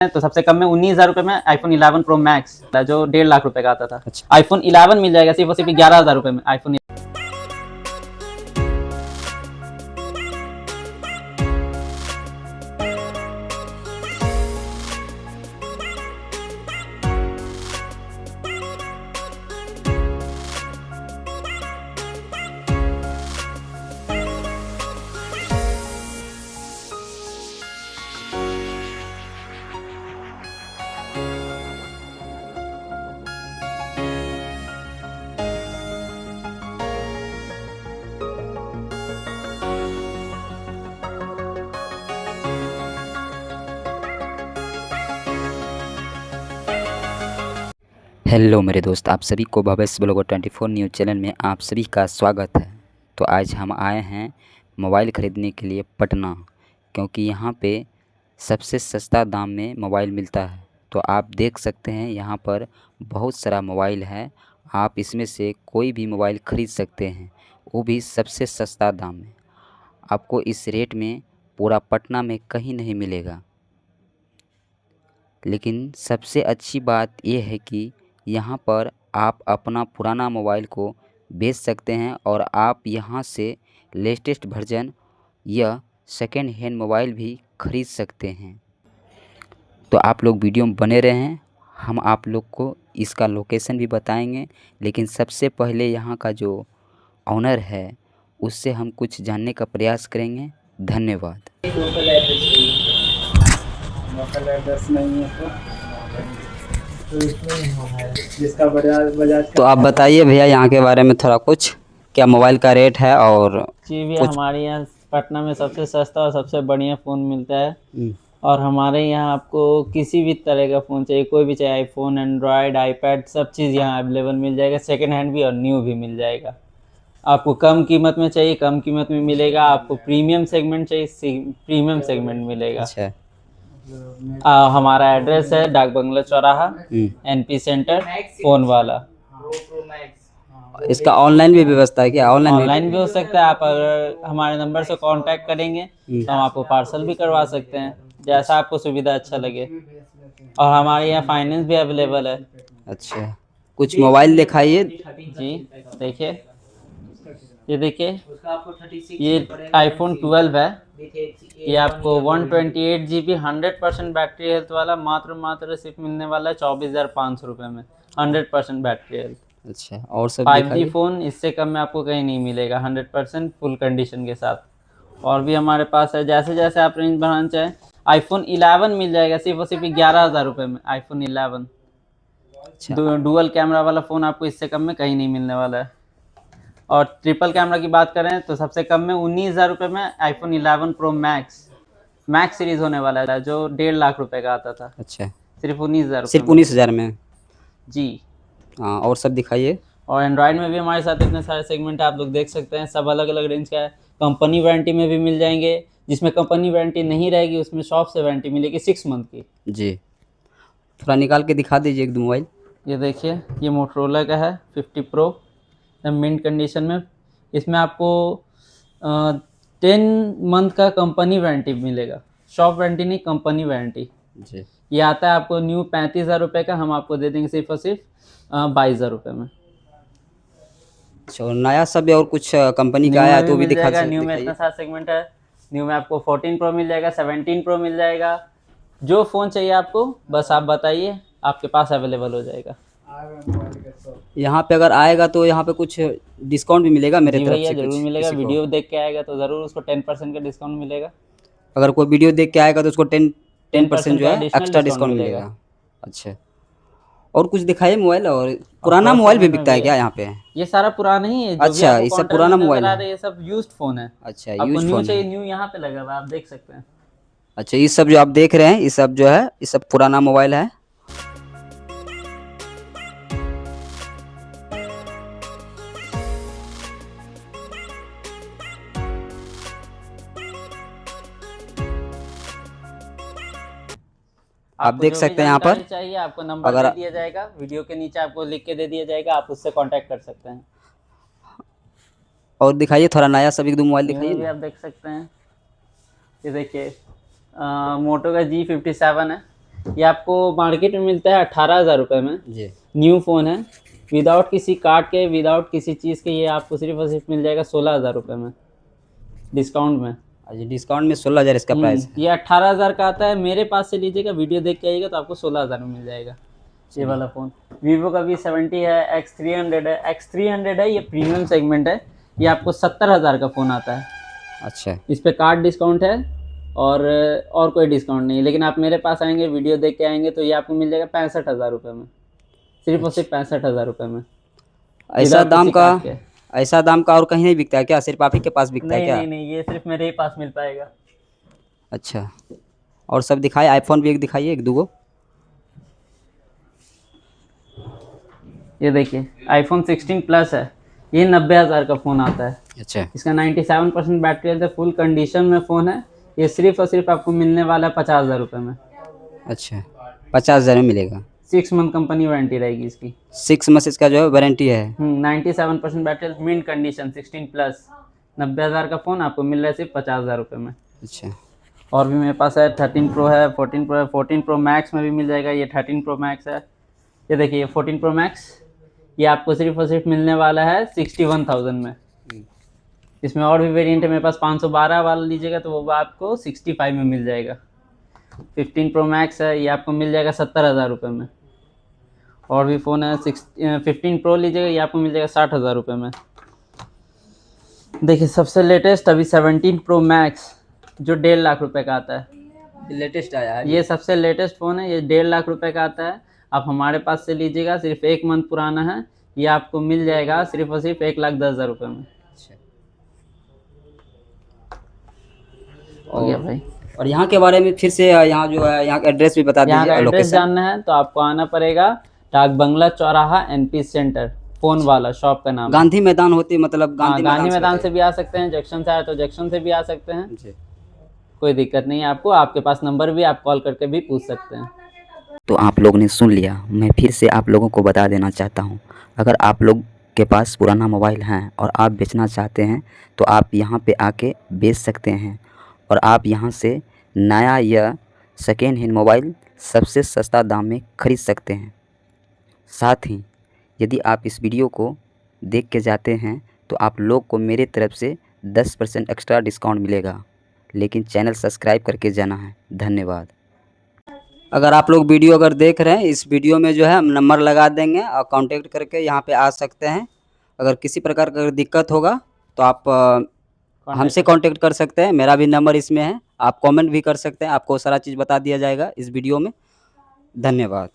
तो सबसे कम में 19,000 रुपये में आईफोन 11 प्रो मैक्स जो 1.5 लाख रुपए का आता था। अच्छा। आईफोन 11 मिल जाएगा सिर्फ और सिर्फ 11,000 रुपये में। आईफोन हेलो मेरे दोस्त, आप सभी को भवेश ब्लॉगर 24 न्यूज़ चैनल में आप सभी का स्वागत है। तो आज हम आए हैं मोबाइल ख़रीदने के लिए पटना, क्योंकि यहाँ पे सबसे सस्ता दाम में मोबाइल मिलता है। तो आप देख सकते हैं यहाँ पर बहुत सारा मोबाइल है, आप इसमें से कोई भी मोबाइल ख़रीद सकते हैं, वो भी सबसे सस्ता दाम में। आपको इस रेट में पूरा पटना में कहीं नहीं मिलेगा। लेकिन सबसे अच्छी बात यह है कि यहाँ पर आप अपना पुराना मोबाइल को बेच सकते हैं और आप यहाँ से लेटेस्ट वर्जन या सेकेंड हैंड मोबाइल भी ख़रीद सकते हैं। तो आप लोग वीडियो में बने रहें, हम आप लोग को इसका लोकेशन भी बताएंगे। लेकिन सबसे पहले यहाँ का जो ऑनर है उससे हम कुछ जानने का प्रयास करेंगे। धन्यवाद। लोकल एड्रेस नहीं है तो इसमें है जिसका बजाज तो आप बताइए भैया यहाँ के बारे में थोड़ा कुछ, क्या मोबाइल का रेट है और जी भी कुछ। हमारे यहाँ पटना में सबसे सस्ता और सबसे बढ़िया फ़ोन मिलता है। और हमारे यहाँ आपको किसी भी तरह का फ़ोन चाहिए, कोई भी चाहिए, आईफोन, एंड्रॉयड, आईपैड, सब चीज़ यहाँ अवेलेबल मिल जाएगा। सेकंड हैंड भी और न्यू भी मिल जाएगा। आपको कम कीमत में चाहिए, कम कीमत में मिलेगा। आपको प्रीमियम सेगमेंट चाहिए, प्रीमियम सेगमेंट मिलेगा। अच्छा। हमारा एड्रेस है डाक बंगला चौराहा, एनपी सेंटर, फ़ोन वाला। इसका ऑनलाइन भी व्यवस्था है क्या? ऑनलाइन भी हो सकता है। आप अगर हमारे नंबर से कांटेक्ट करेंगे तो हम आपको पार्सल भी करवा सकते हैं, जैसा आपको सुविधा अच्छा लगे। और हमारे यहाँ फाइनेंस भी अवेलेबल है। अच्छा, कुछ मोबाइल दिखाइए। जी देखिए, ये देखिए, ये आईफोन 12 है। ये आपको 128 GB 100% बैटरी हेल्थ वाला मात्र सिर्फ मिलने वाला है 24,500 रुपये में, 100% बैटरी हेल्थ। अच्छा, और सब 5G फ़ोन इससे कम में आपको कहीं नहीं मिलेगा, 100% फुल कंडीशन के साथ। और भी हमारे पास है, जैसे जैसे आप रेंज बढ़ाना चाहें। आईफोन 11 मिल जाएगा सिर्फ और सिर्फ 11,000 रुपये में। आईफोन 11 डुअल कैमरा वाला फ़ोन आपको इससे कम में कहीं नहीं मिलने वाला है। और ट्रिपल कैमरा की बात करें तो सबसे कम में 19,000 रुपये में आईफोन 11 प्रो मैक्स सीरीज़ होने वाला है, जो 1.5 लाख रुपए का आता था। अच्छा, सिर्फ 19,000 सिर्फ 19,000 में। जी। हाँ, और सब दिखाइए। और एंड्रॉयड में भी हमारे साथ इतने सारे सेगमेंट आप लोग देख सकते हैं, सब अलग अलग रेंज का है। कंपनी वारंटी में भी मिल जाएंगे, जिसमें कंपनी वारंटी नहीं रहेगी उसमें शॉप से वारंटी मिलेगी 6 मंथ की। जी, थोड़ा निकाल के दिखा दीजिए एक दो मोबाइल। ये देखिए, ये मोटरोला का है 50 प्रो, मिंट कंडीशन में। इसमें आपको 10 मंथ का कंपनी वारंटी मिलेगा, शॉप वारंटी नहीं, कंपनी वारंटी। जी, ये आता है आपको न्यू 35,000 रुपये का, हम आपको दे देंगे सिर्फ और सिर्फ 22,000 रुपये में। अच्छा, और नया सब और कुछ कंपनी का आया है तो भी दिखा जाएगा। न्यू में इतना दिखाइए। सारा सेगमेंट है। न्यू में आपको 14 प्रो मिल जाएगा, 17 प्रो मिल जाएगा। जो फ़ोन चाहिए आपको बस आप बताइए, आपके पास अवेलेबल हो जाएगा। यहाँ पे अगर आएगा तो यहाँ पे कुछ डिस्काउंट भी मिलेगा मेरे जी तरफ भैया, से? जरूर कुछ मिलेगा। किसी को वीडियो देख के आएगा तो ज़रूर उसको 10% का डिस्काउंट मिलेगा। अगर कोई वीडियो देख के आएगा तो उसको 10% जो का है एडिशनल एक्स्ट्रा डिस्काउंट मिलेगा। अच्छा, और कुछ दिखाइए मोबाइल। और पुराना मोबाइल भी बिकता है क्या यहाँ पे? ये सारा पुराना ही है, जो भी अच्छा, आपको ये सब काउंटर पुराना में मोबाइल नजर आ है। रहा है, ये सब यूज्ड फ़ोन है। अच्छा, आपको यूज न्यू फोन चाहिए, है। न्यू यहाँ पे लगा हुआ है, आप देख सकते हैं। अच्छा, ये सब जो आप देख रहे हैं ये सब जो है ये सब पुराना मोबाइल है। आप देख सकते हैं यहाँ पर। चाहिए आपको नंबर अगर दे दिया जाएगा, वीडियो के नीचे आपको लिख के दे दिया जाएगा, आप उससे कांटेक्ट कर सकते हैं। और दिखाइए थोड़ा नया सब एक दो मोबाइल दिखाइए भी ना। आप देख सकते हैं। ये देखिए, मोटो का G57 है, ये आपको मार्केट में मिलता है 18,000 रुपये में। जी। न्यू फ़ोन है, विदाउट किसी कार्ड के, विदाउट किसी चीज़ के, ये आपको सिर्फ और सिर्फ मिल जाएगा 16,000 रुपये में, डिस्काउंट में। अच्छा, डिस्काउंट में 16,000 इसका प्राइस है। ये 18,000 का आता है, मेरे पास से लीजिएगा, वीडियो देख के आइएगा तो आपको 16,000 में मिल जाएगा ये वाला फ़ोन। वीवो का V70 है, X300 है। X300 है, ये प्रीमियम सेगमेंट है, ये आपको 70,000 का फ़ोन आता है। अच्छा, इस पे कार्ड डिस्काउंट है और कोई डिस्काउंट नहीं, लेकिन आप मेरे पास आएंगे, वीडियो देख के आएंगे तो ये आपको मिल जाएगा 65,000 रुपये में, सिर्फ और सिर्फ 65,000 रुपये में। ऐसा विदाउट दाम किसी का कार्ड के। ऐसा दाम का और कहीं नहीं बिकता है क्या? सिर्फ आप ही के पास बिकता है नहीं क्या? नहीं नहीं, ये सिर्फ मेरे ही पास मिल पाएगा। अच्छा, और सब दिखाए, आईफोन भी एक दिखाइए, एक दो। ये देखिए iPhone 16 प्लस है, ये 90,000 का फ़ोन आता है। अच्छा, इसका 97% बैटरी हेल्थ है, फुल कंडीशन में फ़ोन है। ये सिर्फ और सिर्फ आपको मिलने वाला है 50,000 रुपये में। अच्छा, 50,000 में मिलेगा। 6 मंथ कंपनी वारंटी रहेगी इसकी। 6 मंथ इसका जो है वारंटी है। 97% battery health, mint condition, 16 plus, 90,000 का फ़ोन आपको मिल रहा है सिर्फ 50,000 रुपये में। अच्छा, और भी मेरे पास है 13 प्रो है, 14 प्रो है, 14 प्रो मैक्स में भी मिल जाएगा। ये 13 प्रो मैक्स है। ये देखिए ये 14 प्रो मैक्स, ये आपको सिर्फ और सिर्फ मिलने वाला है 61,000 में। इसमें और भी वेरिएंट है मेरे पास, 512 वाला लीजिएगा तो वो आपको 65 में मिल जाएगा। 15 प्रो मैक्स है, ये आपको मिल जाएगा 70,000 रुपये में। और भी फ़ोन है 15 प्रो लीजिएगा, ये आपको मिल जाएगा 60,000 रुपये में। देखिए सबसे लेटेस्ट अभी 17 प्रो मैक्स जो 1.5 लाख रुपए का आता है। लेटेस्ट आया है ये सबसे लेटेस्ट फ़ोन है, ये 1.5 लाख रुपए का आता है। आप हमारे पास से लीजिएगा, सिर्फ 1 मंथ पुराना है, ये आपको मिल जाएगा सिर्फ और सिर्फ 1,10,000 रुपये में। अच्छा, हो गया भाई। और यहाँ के बारे में फिर से यहाँ जो है यहाँ का एड्रेस भी बता यहाँ का दीजिए, एड्रेस लोकेशन। जानना है तो आपको आना पड़ेगा डाक बंगला चौराहा, NP सेंटर, फ़ोन वाला शॉप का नाम। गांधी मैदान होती मतलब गांधी मैदान से से भी आ सकते हैं, जंक्शन से आए तो जंक्शन से भी आ सकते हैं, जी। कोई दिक्कत नहीं है आपको। आपके पास नंबर भी, आप कॉल करके भी पूछ सकते हैं। तो आप लोग ने सुन लिया, मैं फिर से आप लोगों को बता देना चाहता हूँ, अगर आप लोग के पास पुराना मोबाइल है और आप बेचना चाहते हैं तो आप यहाँ पे आके बेच सकते हैं, और आप यहाँ से नया या सेकेंड हैंड मोबाइल सबसे सस्ता दाम में ख़रीद सकते हैं। साथ ही यदि आप इस वीडियो को देख के जाते हैं तो आप लोग को मेरे तरफ से 10% एक्स्ट्रा डिस्काउंट मिलेगा, लेकिन चैनल सब्सक्राइब करके जाना है। धन्यवाद। अगर आप लोग वीडियो अगर देख रहे हैं, इस वीडियो में जो है हम नंबर लगा देंगे और कांटेक्ट करके यहाँ पे आ सकते हैं। अगर किसी प्रकार का दिक्कत होगा तो आप हमसे कांटेक्ट कर सकते हैं, मेरा भी नंबर इसमें है। आप कमेंट भी कर सकते हैं, आपको सारा चीज़ बता दिया जाएगा इस वीडियो में। धन्यवाद।